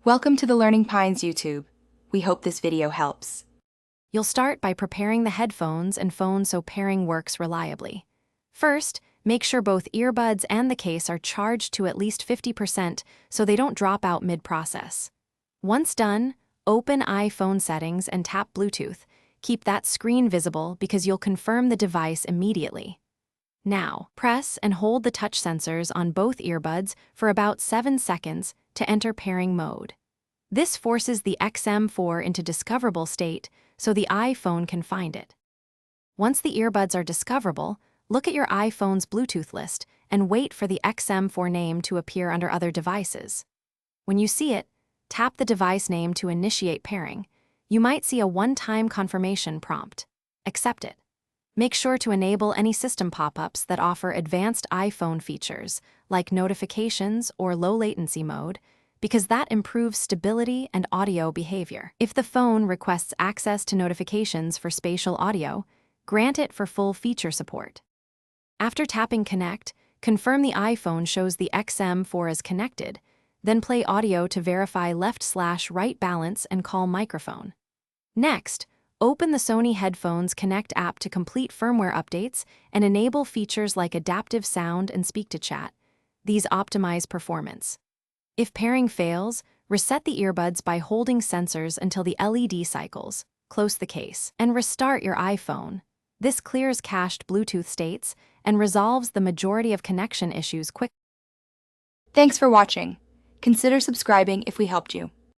Welcome to the Learning Pines YouTube. We hope this video helps. You'll start by preparing the headphones and phone so pairing works reliably. First, make sure both earbuds and the case are charged to at least 50% so they don't drop out mid-process. Once done, open iPhone settings and tap Bluetooth. Keep that screen visible because you'll confirm the device immediately. Now, press and hold the touch sensors on both earbuds for about 7 seconds to enter pairing mode. This forces the Xm4 into discoverable state so the iPhone can find it. Once the earbuds are discoverable, look at your iPhone's Bluetooth list and wait for the Xm4 name to appear under other devices. When you see it, tap the device name to initiate pairing. You might see a one-time confirmation prompt. Accept it. Make sure to enable any system pop-ups that offer advanced iPhone features, like notifications or low latency mode, because that improves stability and audio behavior. If the phone requests access to notifications for spatial audio, grant it for full feature support. After tapping Connect, confirm the iPhone shows the Xm4 is connected, then play audio to verify left/right balance and call microphone. Next, open the Sony Headphones Connect app to complete firmware updates and enable features like adaptive sound and speak-to-chat. These optimize performance. If pairing fails, reset the earbuds by holding sensors until the LED cycles, close the case, and restart your iPhone. This clears cached Bluetooth states and resolves the majority of connection issues quickly. Thanks for watching. Consider subscribing if we helped you.